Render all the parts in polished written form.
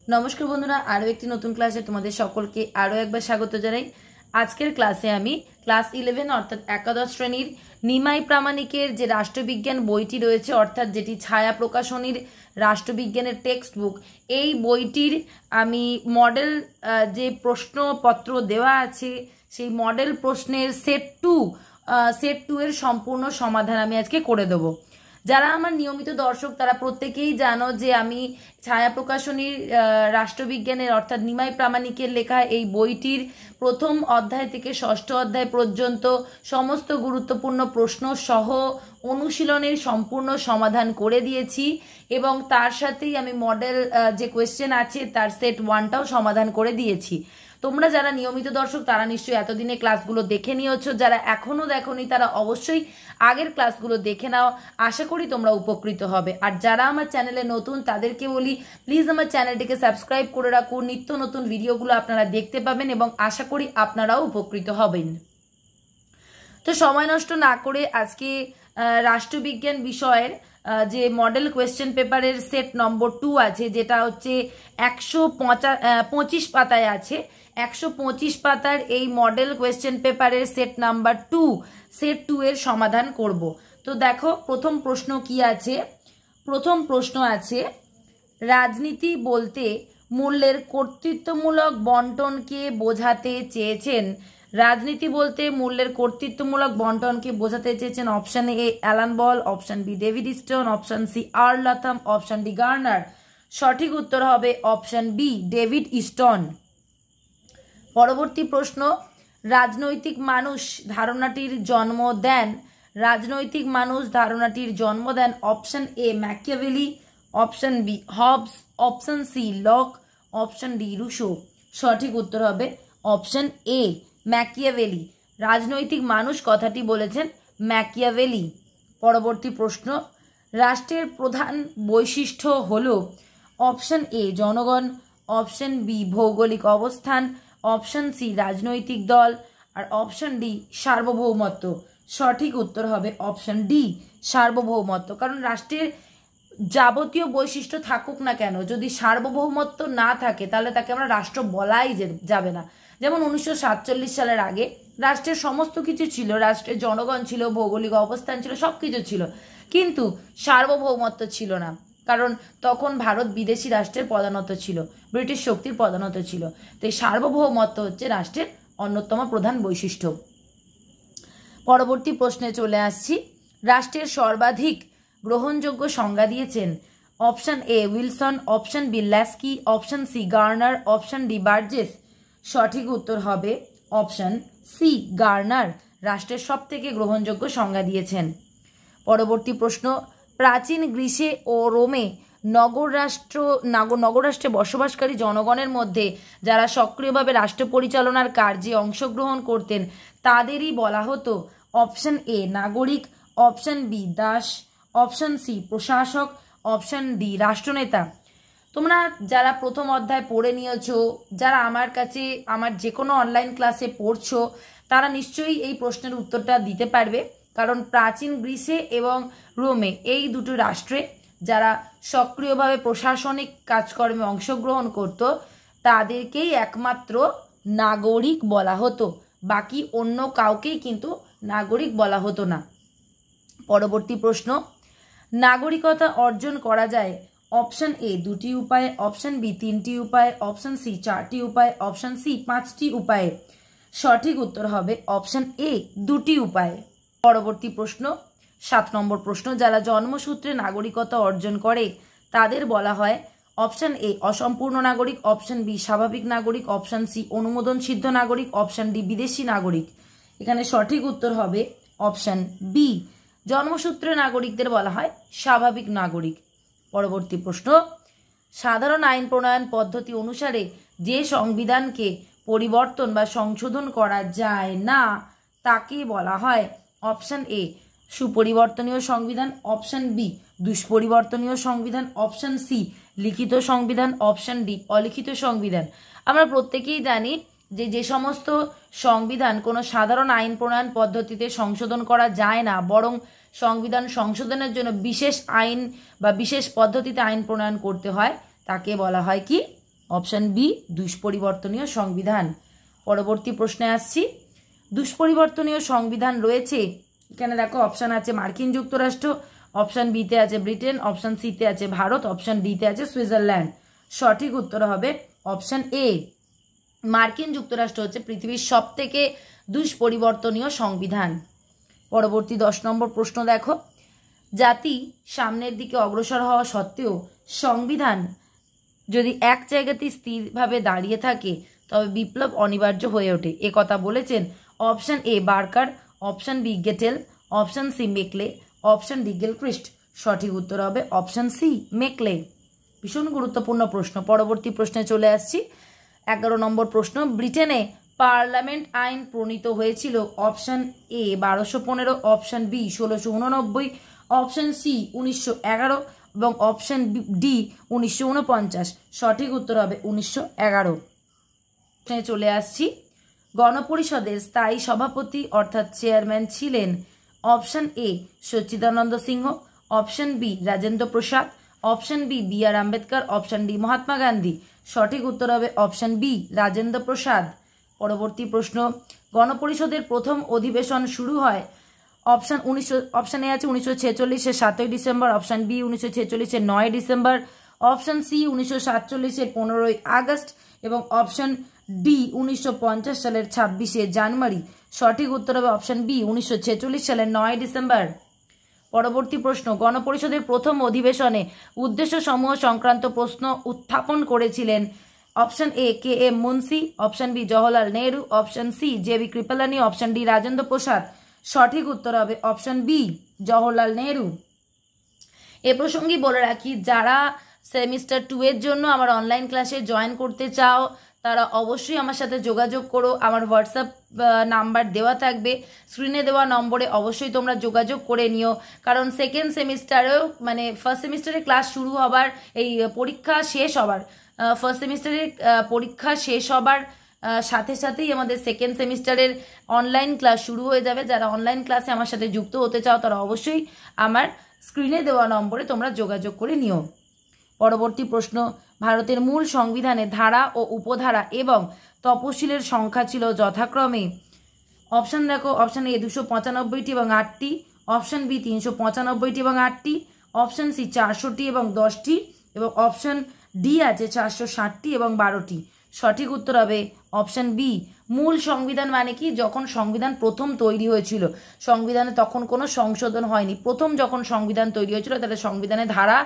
नमस्कार बंधुरा आरो एक नतून क्लासे तुम्हारे सकल के आरो एक बार स्वागत जानाई। आजकेर क्लासे आमी क्लास 11 अर्थात एकादश श्रेणीर निमाई प्रामाणिकेर जे राष्ट्रविज्ञान बोईटी रयेछे अर्थात जेटी छाया प्रकाशनीर राष्ट्रविज्ञानेर टेक्सट बुक एई बोईटिर आमी मडेल जे प्रश्नपत्र देवा आछे सेई मडेल प्रश्नेर सेट टू एर सम्पूर्ण समाधान आमी आजके करे देब। যারা আমার নিয়মিত দর্শক তারা প্রত্যেকেই জানো যে আমি ছায়া প্রকাশনীর রাষ্ট্রবিজ্ঞানের অর্থাৎ নিমাই প্রামাণিকের লেখা এই বইটির প্রথম অধ্যায় থেকে ষষ্ঠ অধ্যায় পর্যন্ত সমস্ত গুরুত্বপূর্ণ প্রশ্ন সহ অনুশীলনের সম্পূর্ণ সমাধান করে দিয়েছি এবং তার সাথেই আমি মডেল যে কোয়েশ্চেন আছে তার সেট 1টাও সমাধান করে দিয়েছি। তোমরা যারা নিয়মিত দর্শক তারা নিশ্চয়ই এতদিনে ক্লাসগুলো দেখে নিয়েছো, যারা এখনো দেখোনি তারা অবশ্যই আগের ক্লাসগুলো দেখে নাও। আশা করি তোমরা উপকৃত হবে। আর যারা আমার চ্যানেলে নতুন তাদেরকে বলি প্লিজ আমার চ্যানেলটিকে সাবস্ক্রাইব করে রাখুন, নিত্য নতুন ভিডিওগুলো আপনারা দেখতে পাবেন এবং আশা করি আপনারাও উপকৃত হবেন। তো সময় নষ্ট না করে আজকে রাষ্ট্রবিজ্ঞান বিষয়ের যে মডেল কোয়েশ্চেন পেপারের সেট নম্বর 2 আছে যেটা হচ্ছে 125 পাতায় আছে, 125 পাতার এই মডেল কোয়েশ্চেন পেপারের সেট নাম্বার 2 সেট 2 এর সমাধান করব। তো দেখো প্রথম প্রশ্ন কি আছে। প্রথম প্রশ্ন আছে রাজনীতি বলতে মূল্যের কর্তৃত্বমূলক বন্টনকে বোঝাতে চেয়েছেন। রাজনীতি বলতে মূল্যের কর্তৃত্বমূলক বন্টনকে বোঝাতে চেয়েছেন option A Alan Ball, option B David Stone, option C Earl Latham, option D Garner. সঠিক উত্তর হবে অপশন বি ডেভিড স্টোন। পরবর্তী প্রশ্ন রাজনৈতিক মানুষ ধারণাটির জন্ম দেন। রাজনৈতিক মানুষ ধারণাটির জন্ম দেন option A Machiavelli, option B Hobbes, option C Locke, option D Rousseau. সঠিক উত্তর হবে অপশন এ ম্যাকিয়াভেলি। রাজনৈতিক মানুষ কথাটি বলেছেন ম্যাকিয়াভেলি। পরবর্তী প্রশ্ন রাষ্ট্রের প্রধান বৈশিষ্ট্য হলো অপশন এ জনগণ, অপশন বি ভৌগোলিক অবস্থান, অপশন সি রাজনৈতিক দল আর অপশন ডি সার্বভৌমত্ব। সঠিক উত্তর হবে অপশন ডি সার্বভৌমত্ব। কারণ রাষ্ট্রের যাবতীয় বৈশিষ্ট্য থাকুক না কেন যদি সার্বভৌমত্ব না থাকে তাহলে তাকে আমরা রাষ্ট্র বলাই যাবে না। যেমন 1947 সালের আগে রাষ্ট্রের সমস্ত কিছু ছিল, রাষ্ট্রের জনগণ ছিল, ভৌগোলিক অবস্থান ছিল, সব কিছু ছিল, কিন্তু সার্বভৌমত্ব ছিল না। কারণ তখন ভারত বিদেশি রাষ্ট্রের প্রধানত ছিল, ব্রিটিশ শক্তির প্রধানত ছিল। তো এই সার্বভৌমত্ব হচ্ছে রাষ্ট্রের অন্যতম প্রধান বৈশিষ্ট্য। পরবর্তী প্রশ্নে চলে আসছি। রাষ্ট্রের সর্বাধিক গ্রহণযোগ্য সংজ্ঞা দিয়েছেন option A Wilson, option B Laski, option C Garner, option D Burgess. সঠিক উত্তর হবে অপশন সি গার্নার রাষ্ট্রের সবথেকে গ্রহণযোগ্য সংজ্ঞা দিয়েছেন। পরবর্তী প্রশ্ন প্রাচীন গ্রিসে ও রোমে নগররাষ্ট্রে বসবাসকারী জনগণের মধ্যে যারা সক্রিয়ভাবে রাষ্ট্র পরিচালনার কার্যে অংশগ্রহণ করতেন তাদেরই বলা হতো অপশন এ নাগরিক, অপশন বি দাস, অপশন সি প্রশাসক, অপশন ডি রাষ্ট্রনেতা। তোমরা যারা প্রথম অধ্যায় পড়ে নিয়েছো, যারা আমার কাছে আমার যে কোনো অনলাইন ক্লাসে পড়ছো তারা নিশ্চয়ই এই প্রশ্নের উত্তরটা দিতে পারবে। কারণ প্রাচীন গ্রিসে এবং রোমে এই দুটো রাষ্ট্রে যারা সক্রিয়ভাবে প্রশাসনিক কাজকর্মে অংশগ্রহণ করত তাদেরকেই একমাত্র নাগরিক বলা হতো, বাকি অন্য কাউকেই কিন্তু নাগরিক বলা হতো না। পরবর্তী প্রশ্ন নাগরিকতা অর্জন করা যায় অপশন এ 2টি উপায়ে, অপশন বি 3টি উপায়ে, অপশন সি 4টি উপায়ে, অপশন সি 5টি উপায়ে। সঠিক উত্তর হবে অপশন এ 2টি উপায়ে। পরবর্তী প্রশ্ন 7 নম্বর প্রশ্ন যারা জন্মসূত্রে নাগরিকতা অর্জন করে তাদের বলা হয় অপশন এ অসম্পূর্ণ নাগরিক, অপশন বি স্বাভাবিক নাগরিক, অপশন সি অনুমোদন সিদ্ধ নাগরিক, অপশন ডি বিদেশি নাগরিক। এখানে সঠিক উত্তর হবে অপশন বি জন্মসূত্রে নাগরিকদের বলা হয় স্বাভাবিক নাগরিক। পরবর্তী প্রশ্ন সাধারণ আইন প্রণয়ন পদ্ধতি অনুসারে যে সংবিধানকে পরিবর্তন বা সংশোধন করা যায় না তাকে বলা হয় অপশন এ সুপরিবর্তনীয় সংবিধান, অপশন বি দুষ্পরিবর্তনীয় সংবিধান, অপশন সি লিখিত সংবিধান, অপশন ডি অলিখিত সংবিধান। আমরা প্রত্যেকেই জানি যে সমস্ত সংবিধান কোনো সাধারণ আইন প্রণয়ন পদ্ধতিতে সংশোধন করা যায় না, বরং সংবিধান সংশোধনের জন্য বিশেষ আইন বা বিশেষ পদ্ধতিতে আইন প্রণয়ন করতে হয়, তাকে বলা হয় কি অপশান বি দুষ্পরিবর্তনীয় সংবিধান। পরবর্তী প্রশ্নে আসছি। দুষ্পরিবর্তনীয় সংবিধান রয়েছে, এখানে দেখো অপশান আছে মার্কিন যুক্তরাষ্ট্র, অপশান বিতে আছে ব্রিটেন, অপশান সিতে আছে ভারত, অপশান ডিতে আছে সুইজারল্যান্ড। সঠিক উত্তর হবে অপশান এ। মার্কিন যুক্তরাষ্ট্র হচ্ছে পৃথিবীর সবথেকে দুষ্পরিবর্তনীয় সংবিধান। পরবর্তী 10 নম্বর প্রশ্ন দেখো। জাতি সামনের দিকে অগ্রসর হওয়া সত্ত্বেও সংবিধান যদি এক জায়গাতেই স্থিরভাবে দাঁড়িয়ে থাকে তবে বিপ্লব অনিবার্য হয়ে ওঠে, এ কথা বলেছেন option A Barker, option B Gettell, option C Macaulay, option D Gilchrist. সঠিক উত্তর হবে অপশান সি মেকলে। ভীষণ গুরুত্বপূর্ণ প্রশ্ন। পরবর্তী প্রশ্নে চলে আসছি। 11 নম্বর প্রশ্ন। ব্রিটেনে পার্লামেন্ট আইন প্রণীত হয়েছিল option A 1215, option B 1689, option C 1911 এবং অপশান ডি 1949। সঠিক উত্তর হবে 1911। চলে আসছি। গণপরিষদের স্থায়ী সভাপতি অর্থাৎ চেয়ারম্যান ছিলেন option A Sachchidananda Sinha, option B Rajendra Prasad, option B B R Ambedkar, option D Mahatma Gandhi. সঠিক উত্তর হবে অপশান বি রাজেন্দ্র প্রসাদ। পরবর্তী প্রশ্ন। গণপরিষদের প্রথম অধিবেশন শুরু হয় অপশান এ আছে 1946-এর 7ই ডিসেম্বর, অপশান বি 1946-এর 9 ডিসেম্বর, অপশান সি 1947-এর 15ই আগস্ট এবং অপশান ডি 1950 সালের 26শে জানুয়ারি। সঠিক উত্তর হবে অপশান বি 1946 সালের 9 ডিসেম্বর। পরবর্তী প্রশ্ন। গণপরিষদের প্রথম অধিবেশনে উদ্দেশ্য সমূহ সংক্রান্ত প্রশ্ন উত্থাপন করেছিলেন option A K M Munshi, option B Jawaharlal Nehru, option C J B Kripalani, option D Rajendra Prasad. সঠিক উত্তর হবে অপশান বি জওহরলাল নেহরু। এ প্রসঙ্গে বলে রাখি, যারা সেমিস্টার 2 এর জন্য আমার অনলাইন ক্লাসে জয়েন করতে চাও তারা অবশ্যই আমার সাথে যোগাযোগ করো। আমার হোয়াটসঅ্যাপ নাম্বার দেওয়া থাকবে, স্ক্রিনে দেওয়া নম্বরে অবশ্যই তোমরা যোগাযোগ করে নিও। কারণ সেকেন্ড সেমিস্টারেও মানে ফার্স্ট সেমিস্টারে ক্লাস শুরু হবার এই পরীক্ষা শেষ হবার ফার্স্ট সেমিস্টারের পরীক্ষা শেষ হবার সাথে সাথেই আমাদের সেকেন্ড সেমিস্টারের অনলাইন ক্লাস শুরু হয়ে যাবে। যারা অনলাইন ক্লাসে আমার সাথে যুক্ত হতে চাও তারা অবশ্যই আমার স্ক্রিনে দেওয়া নম্বরে তোমরা যোগাযোগ করে নিও। পরবর্তী প্রশ্ন। ভারতের মূল সংবিধানে ধারা ও উপধারা এবং তপশিলের সংখ্যা ছিল যথাক্রমে অপশান দেখো, অপশান এ 295টি এবং 8টি, অপশান বি 395টি এবং 8টি, অপশান সি 400টি এবং 10টি এবং অপশান ডি আছে 460টি এবং 12টি। সঠিক উত্তর হবে অপশান বি। মূল সংবিধান মানে কি, যখন সংবিধান প্রথম তৈরি হয়েছিল সংবিধানে তখন কোনো সংশোধন হয়নি, প্রথম যখন সংবিধান তৈরি হয়েছিল তাহলে সংবিধানে ধারা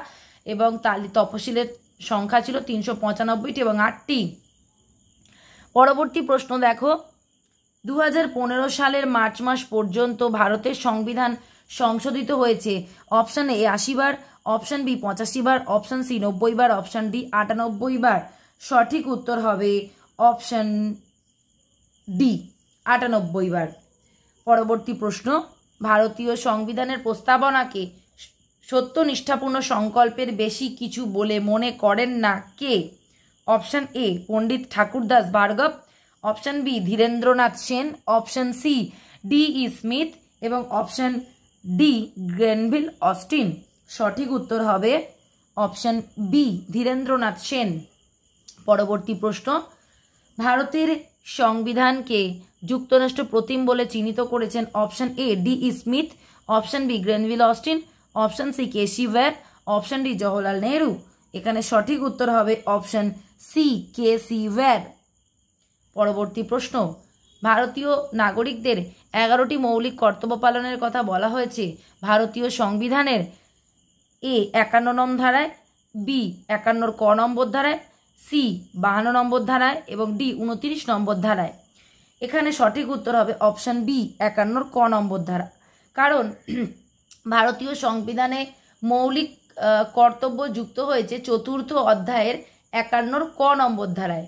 এবং তপশিলের সংখ্যা ছিল 395টি এবং 8টি। পরবর্তী প্রশ্ন দেখো। 2015 সালের মার্চ মাস পর্যন্ত ভারতের সংবিধান সংশোধিত হয়েছে অপশান এ 80 বার, অপশান বি 85 বার, অপশান সি 90 বার, অপশান ডি 98 বার। সঠিক উত্তর হবে অপশান ডি 98 বার। পরবর্তী প্রশ্ন। ভারতীয় সংবিধানের প্রস্তাবনাকে সত্যনিষ্ঠাপূর্ণ সংকল্পের বেশি কিছু বলে মনে করেন না কে? Option A Pandit Thakurdas Bhargava, option B Dhirendranath Sen, option C D E Smith এবং অপশান ডি গ্রেনভিল অস্টিন। সঠিক উত্তর হবে অপশান বি ধীরেন্দ্রনাথ সেন। পরবর্তী প্রশ্ন। ভারতের সংবিধানকে যুক্তরাষ্ট্র প্রতিম বলে চিহ্নিত করেছেন option A D E Smith, option B Granville Austin, option C K C Wheare, option D Jawaharlal Nehru. এখানে সঠিক উত্তর হবে অপশান সি কেসি ওয়্যার। পরবর্তী প্রশ্ন। ভারতীয় নাগরিকদের 11টি মৌলিক কর্তব্য পালনের কথা বলা হয়েছে ভারতীয় সংবিধানের এ 51 নম্বর ধারায়, বি 51 ক নম্বর ধারায়, সি 52 নম্বর ধারায় এবং ডি 29 নম্বর ধারায়। এখানে সঠিক উত্তর হবে অপশান বি 51 ক নম্বর ধারা। কারণ ভারতীয় সংবিধানে মৌলিক কর্তব্য যুক্ত হয়েছে 4র্থ অধ্যায়ের 51 ক নম্বর ধারায়।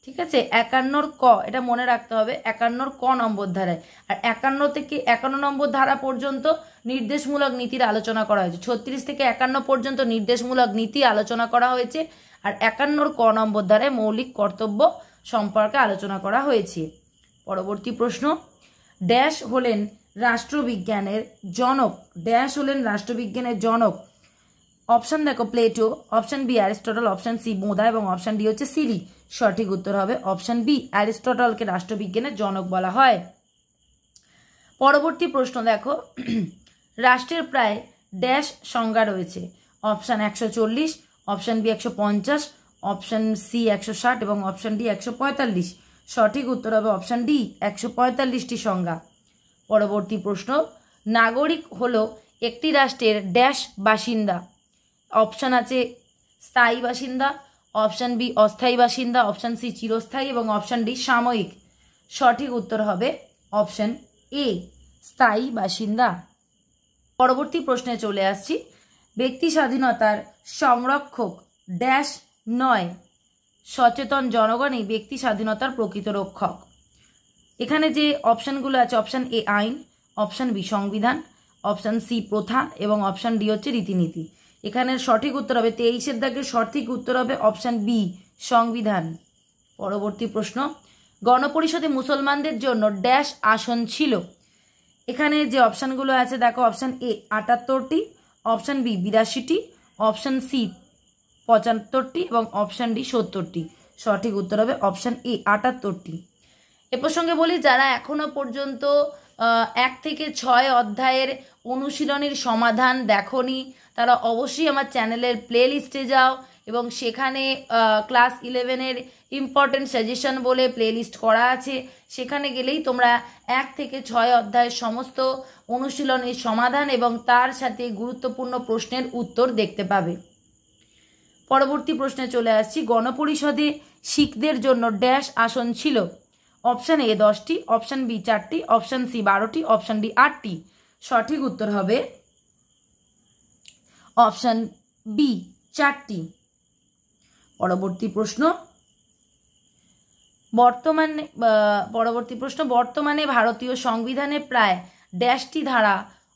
ঠিক আছে, 51 ক, এটা মনে রাখতে হবে, 51 ক নম্বর ধারায়। আর 51 থেকে 51 নম্বর ধারা পর্যন্ত নির্দেশমূলক নীতির আলোচনা করা হয়েছে, 36 থেকে 51 পর্যন্ত নির্দেশমূলক নীতি আলোচনা করা হয়েছে আর 51 ক নম্বর ধারায় মৌলিক কর্তব্য সম্পর্কে আলোচনা করা হয়েছে। পরবর্তী প্রশ্ন। ড্যাশ হলেন রাষ্ট্রবিজ্ঞানের জনক, ড্যাশ হলেন রাষ্ট্রবিজ্ঞানের জনক। অপশন দেখো Plato, option B Aristotle, option C বোধা এবং অপশন ডি হচ্ছে সিলি। সঠিক উত্তর হবে অপশন বি, অ্যারিস্টটলকে রাষ্ট্রবিজ্ঞানের জনক বলা হয়। পরবর্তী প্রশ্ন দেখো, রাষ্ট্রের প্রায় ড্যাশ সংজ্ঞা রয়েছে। Option 140, option B 150, option C 160 এবং অপশন ডি 145। সঠিক উত্তর হবে অপশন ডি, 145টি সংজ্ঞা। পরবর্তী প্রশ্ন, নাগরিক হলো একটি রাষ্ট্রের ড্যাশ বাসিন্দা। অপশন আছে স্থায়ী বাসিন্দা, অপশন বি অস্থায়ী বাসিন্দা, অপশন সি চিরস্থায়ী এবং অপশন ডি সাময়িক। সঠিক উত্তর হবে অপশন এ, স্থায়ী বাসিন্দা। পরবর্তী প্রশ্নে চলে আসছি, ব্যক্তি স্বাধীনতার সংরক্ষক ড্যাশ নয়। সচেতন জনগণই ব্যক্তি স্বাধীনতার প্রকৃত রক্ষক। এখানে যে অপশানগুলো আছে, অপশান এ আইন, অপশান বি সংবিধান, অপশান সি প্রথা এবং অপশান ডি হচ্ছে রীতিনীতি। এখানের সঠিক উত্তর হবে 23-এর দাগের সঠিক উত্তর হবে অপশান বি সংবিধান। পরবর্তী প্রশ্ন, গণপরিষদে মুসলমানদের জন্য ড্যাশ আসন ছিল। এখানে যে অপশানগুলো আছে দেখো, অপশান এ 78টি, অপশান বি 82টি, অপশান সি 75টি এবং অপশান ডি 70টি। সঠিক উত্তর হবে অপশান এ 78টি। এ প্রসঙ্গে বলি, যারা এখনো পর্যন্ত 1 থেকে 6 অধ্যায়ের অনুশীলনীর সমাধান দেখোনি তারা অবশ্যই আমার চ্যানেলের প্লে লিস্টে যাও এবং সেখানে ক্লাস 11-এর ইম্পর্টেন্ট সাজেশন বলে প্লে লিস্ট করা আছে। সেখানে গেলেই তোমরা 1 থেকে 6 অধ্যায়ের সমস্ত অনুশীলনীর সমাধান এবং তার সাথে গুরুত্বপূর্ণ প্রশ্নের উত্তর দেখতে পাবে। পরবর্তী প্রশ্নে চলে আসছি, গণপরিষদে শিখদের জন্য ড্যাশ আসন ছিল। অপশান এ 10টি, অপশান বি 4টি, অপশান সি 12টি, অপশান ডি 8টি। সঠিক উত্তর হবে অপশান বি 4টি। পরবর্তী প্রশ্ন, বর্তমানে ভারতীয় সংবিধানে প্রায় ড্যাশটি ধারা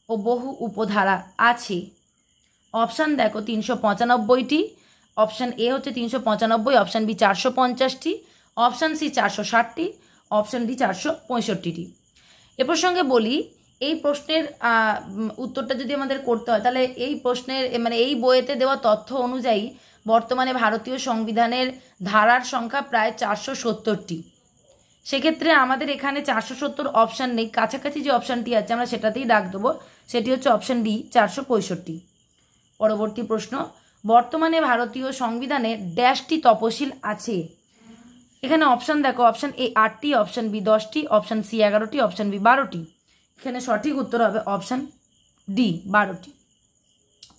ও বহু উপধারা আছে। অপশান দেখো 395টি, অপশান এ হচ্ছে 395, অপশান বি 450টি, অপশান সি 460টি, অপশান ডি 465টি। এ প্রসঙ্গে বলি, এই প্রশ্নের উত্তরটা যদি আমাদের করতে হয় তাহলে এই প্রশ্নের এই বইয়েতে দেওয়া তথ্য অনুযায়ী বর্তমানে ভারতীয় সংবিধানের ধারার সংখ্যা প্রায় 470টি। সেক্ষেত্রে আমাদের এখানে 470 অপশান নেই, কাছাকাছি যে অপশানটি আছে আমরা সেটাতেই ডাক দেবো, সেটি হচ্ছে অপশান ডি 465। পরবর্তী প্রশ্ন, বর্তমানে ভারতীয় সংবিধানে ড্যাশটি তপশিল আছে। এখানে অপশান দেখো, অপশান এ 8টি, অপশান বি 10টি, অপশান সি 11টি, অপশান বি 12টি। এখানে সঠিক উত্তর হবে অপশান ডি 12টি।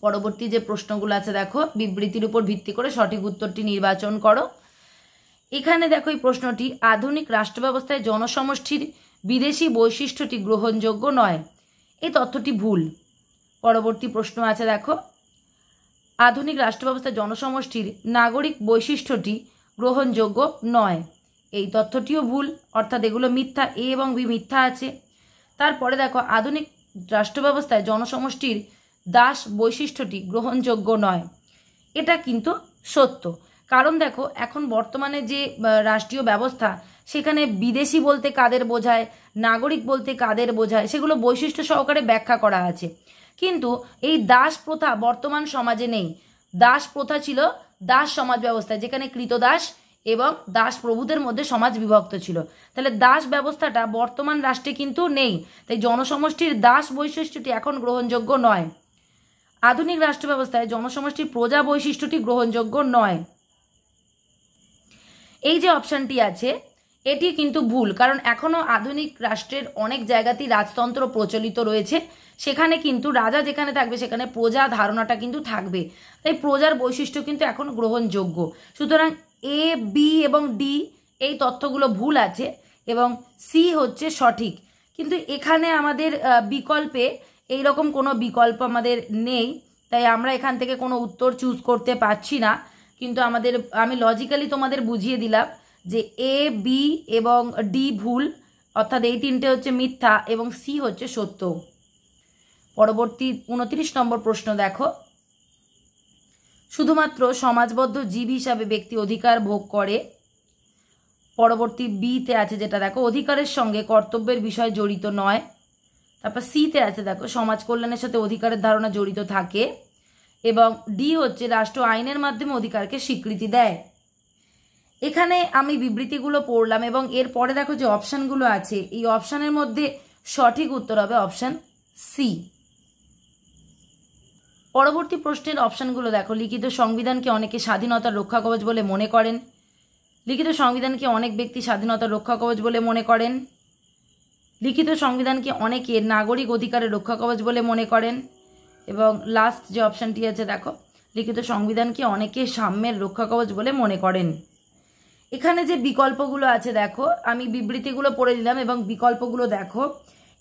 পরবর্তী যে প্রশ্নগুলো আছে দেখো, বিবৃতির উপর ভিত্তি করে সঠিক উত্তরটি নির্বাচন করো। এখানে দেখো এই প্রশ্নটি, আধুনিক রাষ্ট্র ব্যবস্থায় জনসমষ্টির বিদেশি বৈশিষ্ট্যটি গ্রহণযোগ্য নয়। এই তথ্যটি ভুল। পরবর্তী প্রশ্ন আছে দেখো, আধুনিক রাষ্ট্র ব্যবস্থায় জনসমষ্টির নাগরিক বৈশিষ্ট্যটি গ্রহণযোগ্য নয়। এই তথ্যটিও ভুল, অর্থাৎ এগুলো মিথ্যা, এ এবং বি মিথ্যা আছে। তারপরে দেখো, আধুনিক রাষ্ট্র ব্যবস্থায় জনসমষ্টির দাস বৈশিষ্ট্যটি গ্রহণযোগ্য নয়। এটা কিন্তু সত্য, কারণ দেখো এখন বর্তমানে যে রাষ্ট্রীয় ব্যবস্থা সেখানে বিদেশি বলতে কাদের বোঝায়, নাগরিক বলতে কাদের বোঝায়, সেগুলো বৈশিষ্ট্য সহকারে ব্যাখ্যা করা আছে। কিন্তু এই দাস প্রথা বর্তমান সমাজে নেই। দাস প্রথা ছিল দাস সমাজ ব্যবস্থায়, যেখানে কৃতদাস এবং দাস প্রভুদের মধ্যে সমাজ বিভক্ত ছিল। তাহলে দাস ব্যবস্থাটা বর্তমান রাষ্ট্রে কিন্তু নেই, তাই জনসমষ্টির দাস বৈশিষ্ট্যটি এখন গ্রহণযোগ্য নয়। আধুনিক রাষ্ট্র ব্যবস্থায় জনসমষ্টির প্রজা বৈশিষ্ট্যটি গ্রহণযোগ্য নয়। এই যে অপশানটি আছে এটি কিন্তু ভুল, কারণ এখনও আধুনিক রাষ্ট্রের অনেক জায়গাতেই রাজতন্ত্র প্রচলিত রয়েছে। সেখানে কিন্তু রাজা যেখানে থাকবে সেখানে প্রজা ধারণাটা কিন্তু থাকবে, তাই প্রজার বৈশিষ্ট্য কিন্তু এখন গ্রহণযোগ্য। সুতরাং এ, বি এবং ডি এই তথ্যগুলো ভুল আছে এবং সি হচ্ছে সঠিক। কিন্তু এখানে আমাদের বিকল্পে এইরকম কোনো বিকল্প আমাদের নেই, তাই আমরা এখান থেকে কোনো উত্তর চুজ করতে পারছি না। কিন্তু আমি লজিক্যালি তোমাদের বুঝিয়ে দিলাম যে এ, বি এবং ডি ভুল, অর্থাৎ এই তিনটে হচ্ছে মিথ্যা এবং সি হচ্ছে সত্য। পরবর্তী 29 নম্বর প্রশ্ন দেখো, শুধুমাত্র সমাজবদ্ধ জীব হিসাবে ব্যক্তি অধিকার ভোগ করে। পরবর্তী বিতে আছে যেটা দেখো, অধিকারের সঙ্গে কর্তব্যের বিষয় জড়িত নয়। তারপর সিতে আছে দেখো, সমাজ কল্যাণের সাথে অধিকারের ধারণা জড়িত থাকে। এবং ডি হচ্ছে রাষ্ট্র আইনের মাধ্যমে অধিকারকে স্বীকৃতি দেয়। এখানে আমি বিবৃতিগুলো পড়লাম এবং এরপরে দেখো যে অপশানগুলো আছে, এই অপশানের মধ্যে সঠিক উত্তর হবে অপশান সি। পরবর্তী প্রশ্নের অপশানগুলো দেখো। লিখিত সংবিধানকে অনেকে স্বাধীনতার রক্ষা কবচ বলে মনে করেন। লিখিত সংবিধানকে অনেক ব্যক্তি স্বাধীনতার রক্ষা কবচ বলে মনে করেন। লিখিত সংবিধানকে অনেকে নাগরিক অধিকারের রক্ষা কবচ বলে মনে করেন। এবং লাস্ট যে অপশানটি আছে দেখো, লিখিত সংবিধানকে অনেকে সাম্যের রক্ষা কবচ বলে মনে করেন। এখানে যে বিকল্পগুলো আছে দেখো, আমি বিবৃতিগুলো পড়ে দিলাম এবং বিকল্পগুলো দেখো।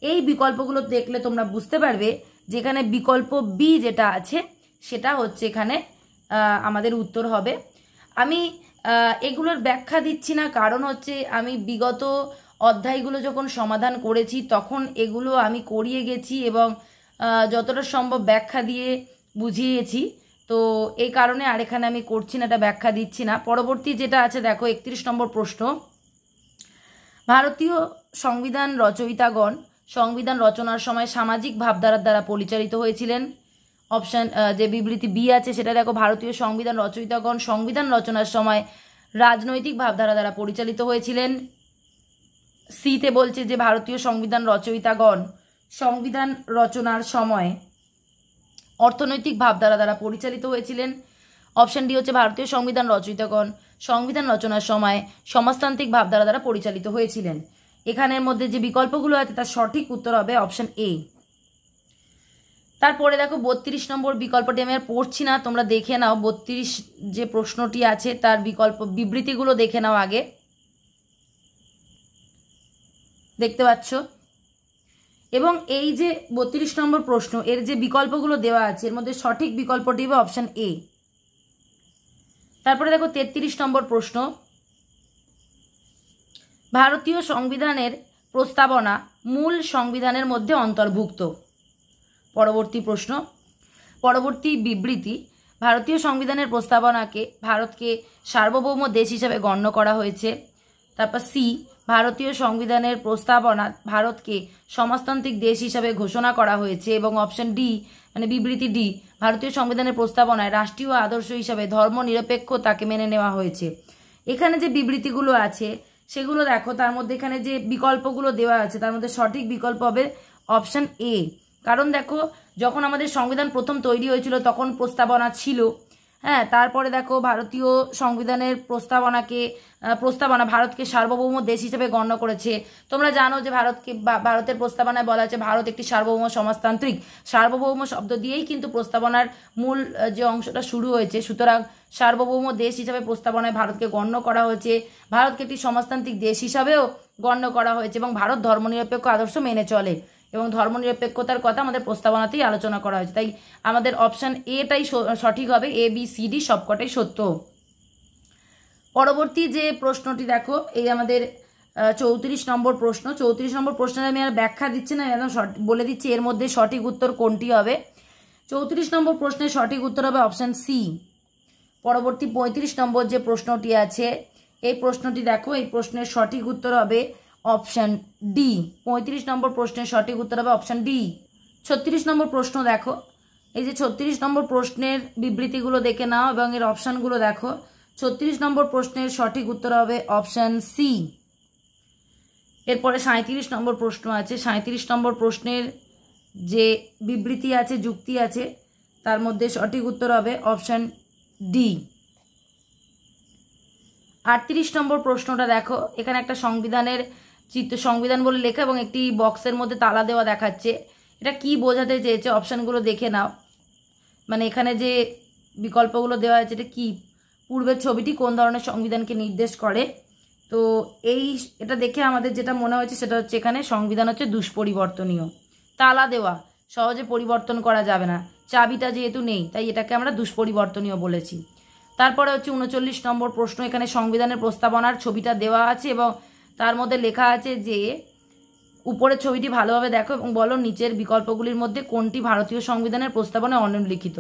এই বিকল্পগুলো দেখলে তোমরা বুঝতে পারবে যেখানে বিকল্প বি যেটা আছে সেটা হচ্ছে এখানে আমাদের উত্তর হবে। আমি এগুলোর ব্যাখ্যা দিচ্ছি না, কারণ হচ্ছে আমি বিগত অধ্যায়গুলো যখন সমাধান করেছি তখন এগুলো আমি করিয়ে গেছি এবং যতটা সম্ভব ব্যাখ্যা দিয়ে বুঝিয়েছি। তো এই কারণে আর এখানে আমি করছি না, এটা ব্যাখ্যা দিচ্ছি না। পরবর্তী যেটা আছে দেখো 31 নম্বর প্রশ্ন। ভারতীয় সংবিধান রচয়িতাগণ সংবিধান রচনার সময় সামাজিক ভাবধারার দ্বারা পরিচালিত হয়েছিলেন। অপশান যে বিবৃতি বি আছে সেটা দেখো, ভারতীয় সংবিধান রচয়িতাগণ সংবিধান রচনার সময় রাজনৈতিক ভাবধারা দ্বারা পরিচালিত হয়েছিলেন। সিতে বলছে যে ভারতীয় সংবিধান রচয়িতাগণ সংবিধান রচনার সময় অর্থনৈতিক ভাবধারা দ্বারা পরিচালিত হয়েছিলেন। অপশান ডি হচ্ছে ভারতীয় সংবিধান রচয়িতাগণ সংবিধান রচনার সময় সমাজতান্ত্রিক ভাবধারা দ্বারা পরিচালিত হয়েছিলেন। এখানের মধ্যে যে বিকল্পগুলো আছে তার সঠিক উত্তর হবে অপশান এ। তারপরে দেখো 32 নম্বর বিকল্পটি আমি আর পড়ছি না, তোমরা দেখে নাও। 32 যে প্রশ্নটি আছে তার বিকল্প বিবৃতিগুলো দেখে নাও আগে, দেখতে পাচ্ছ। এবং এই যে 32 নম্বর প্রশ্ন এর যে বিকল্পগুলো দেওয়া আছে এর মধ্যে সঠিক বিকল্পটি হবে অপশান এ। তারপরে দেখো 33 নম্বর প্রশ্ন। ভারতীয় সংবিধানের প্রস্তাবনা মূল সংবিধানের মধ্যে অন্তর্ভুক্ত। পরবর্তী প্রশ্ন, পরবর্তী বিবৃতি। ভারতীয় সংবিধানের প্রস্তাবনাকে ভারতকে সার্বভৌম দেশ হিসাবে গণ্য করা হয়েছে। তারপর সি, ভারতীয় সংবিধানের প্রস্তাবনা ভারতকে সমাজতান্ত্রিক দেশ হিসাবে ঘোষণা করা হয়েছে। এবং অপশন ডি মানে বিবৃতি ডি, ভারতীয় সংবিধানের প্রস্তাবনায় রাষ্ট্রীয় আদর্শ হিসাবে ধর্মনিরপেক্ষতাকে মেনে নেওয়া হয়েছে। এখানে যে বিবৃতিগুলো আছে সেগুলো দেখো, তার মধ্যে এখানে যে বিকল্পগুলো দেওয়া আছে তার মধ্যে সঠিক বিকল্প হবে অপশন এ। কারণ দেখো যখন আমাদের সংবিধান প্রথম তৈরি হয়েছিল তখন প্রস্তাবনা ছিল, হ্যাঁ। তারপরে দেখো ভারতীয় সংবিধানের প্রস্তাবনা ভারতকে সার্বভৌম দেশ হিসেবে গণ্য করেছে। তোমরা জানো যে ভারতের প্রস্তাবনায় বলা আছে ভারত একটি সার্বভৌম সমাজতান্ত্রিক। সার্বভৌম শব্দ দিয়েই কিন্তু প্রস্তাবনার মূল যে অংশটা শুরু হয়েছে। সুতরাং সার্বভৌম দেশ হিসাবে প্রস্তাবনায় ভারতকে গণ্য করা হয়েছে, ভারতকে একটি সমাজতান্ত্রিক দেশ হিসাবেও গণ্য করা হয়েছে এবং ভারত ধর্মনিরপেক্ষ আদর্শ মেনে চলে এবং ধর্মনিরপেক্ষতার কথা আমাদের প্রস্তাবনাতেই আলোচনা করা হয়েছে। তাই আমাদের অপশান এটাই সঠিক হবে, এ বি সি ডি সবকটাই সত্য। পরবর্তী যে প্রশ্নটি দেখো, এই আমাদের 34 নম্বর প্রশ্ন। 34 নম্বর প্রশ্নের আমি আর ব্যাখ্যা দিচ্ছি না, একদম বলে দিচ্ছি এর মধ্যে সঠিক উত্তর কোনটি হবে। 34 নম্বর প্রশ্নের সঠিক উত্তর হবে অপশান সি। পরবর্তী 35 নম্বর যে প্রশ্নটি আছে এই প্রশ্নটি দেখো, এই প্রশ্নের সঠিক উত্তর হবে অপশান ডি। 35 নম্বর প্রশ্নের সঠিক উত্তর হবে অপশান ডি। 36 নম্বর প্রশ্ন দেখো, এই যে 36 নম্বর প্রশ্নের বিবৃতিগুলো দেখে নাও এবং এর অপশানগুলো দেখো। 36 নম্বর প্রশ্নের সঠিক উত্তর হবে অপশান সি। এরপরে 37 নম্বর প্রশ্ন আছে। 37 নম্বর প্রশ্নের যে বিবৃতি আছে, যুক্তি আছে, তার মধ্যে সঠিক উত্তর হবে অপশান ডি। 38 নম্বর প্রশ্নটা দেখো, এখানে একটা সংবিধানের সংবিধান বলে লেখা এবং একটি বক্সের মধ্যে তালা দেওয়া দেখাচ্ছে। এটা কি বোঝাতে চেয়েছে অপশানগুলো দেখে নাও। মানে এখানে যে বিকল্পগুলো দেওয়া আছে এটা কি, পূর্বের ছবিটি কোন ধরনের সংবিধানকে নির্দেশ করে। তো এটা দেখে আমাদের যেটা মনে হয়েছে সেটা হচ্ছে এখানে সংবিধান হচ্ছে দুষ্পরিবর্তনীয়, তালা দেওয়া, সহজে পরিবর্তন করা যাবে না, চাবিটা যেহেতু নেই তাই এটাকে আমরা দুষ্পরিবর্তনীয় বলেছি। তারপরে হচ্ছে 39 নম্বর প্রশ্ন। এখানে সংবিধানের প্রস্তাবনার ছবিটা দেওয়া আছে এবং তার মধ্যে লেখা আছে যে উপরের ছবিটি ভালোভাবে দেখো এবং বলো নিচের বিকল্পগুলির মধ্যে কোনটি ভারতীয় সংবিধানের প্রস্তাবনায় অনুল্লিখিত।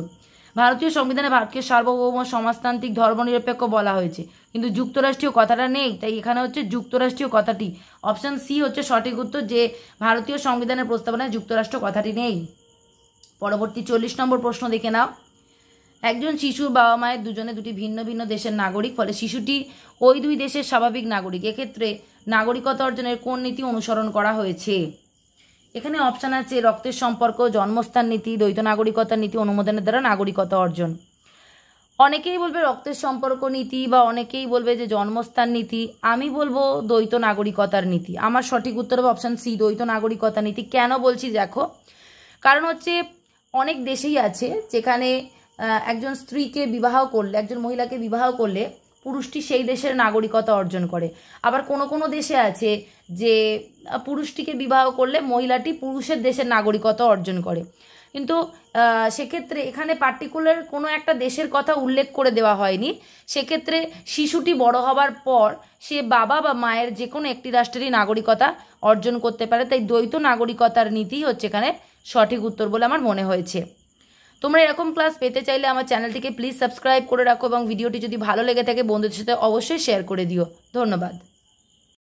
ভারতীয় সংবিধানে ভারতকে সার্বভৌম সমাজতান্ত্রিক ধর্মনিরপেক্ষ বলা হয়েছে, কিন্তু যুক্তরাষ্ট্রীয় কথাটা নেই, তাই এখানে হচ্ছে যুক্তরাষ্ট্রীয় কথাটি। অপশান সি হচ্ছে সঠিক উত্তর, যে ভারতীয় সংবিধানের প্রস্তাবনায় যুক্তরাষ্ট্র কথাটি নেই। পরবর্তী 40 নম্বর প্রশ্ন দেখে নাও। একজন শিশুর বাবা মায়ের দুজনে দুটি ভিন্ন ভিন্ন দেশের নাগরিক, ফলে শিশুটি ওই দুই দেশের স্বাভাবিক নাগরিক। এক্ষেত্রে নাগরিকতা অর্জনের কোন নীতি অনুসরণ করা হয়েছে? এখানে অপশান আছে রক্তের সম্পর্ক, জন্মস্থান নীতি, দ্বৈত নাগরিকতার নীতি, অনুমোদনের দ্বারা নাগরিকতা অর্জন। অনেকেই বলবে রক্তের সম্পর্ক নীতি বা অনেকেই বলবে যে জন্মস্থান নীতি। আমি বলবো দ্বৈত নাগরিকতার নীতি। আমার সঠিক উত্তর হবে অপশান সি, দ্বৈত নাগরিকতা নীতি। কেন বলছি দেখো, কারণ হচ্ছে অনেক দেশেই আছে যেখানে একজন স্ত্রীকে বিবাহ করলে, একজন মহিলাকে বিবাহ করলে পুরুষটি সেই দেশের নাগরিকতা অর্জন করে। আবার কোনো কোনো দেশে আছে যে পুরুষটিকে বিবাহ করলে মহিলাটি পুরুষের দেশের নাগরিকতা অর্জন করে। কিন্তু সেক্ষেত্রে এখানে পার্টিকুলার কোনো একটা দেশের কথা উল্লেখ করে দেওয়া হয়নি। সেক্ষেত্রে শিশুটি বড় হবার পর সে বাবা বা মায়ের যে কোনো একটি রাষ্ট্রেরই নাগরিকতা অর্জন করতে পারে। তাই দ্বৈত নাগরিকতার নীতি হচ্ছে এখানে সঠিক উত্তর বলে আমার মনে হয়েছে। তোমরা এরকম ক্লাস পেতে চাইলে আমার চ্যানেলটিকে প্লিজ সাবস্ক্রাইব করে রাখো এবং ভিডিওটি যদি ভালো লেগে থাকে বন্ধুদের সাথে অবশ্যই শেয়ার করে দিও। ধন্যবাদ।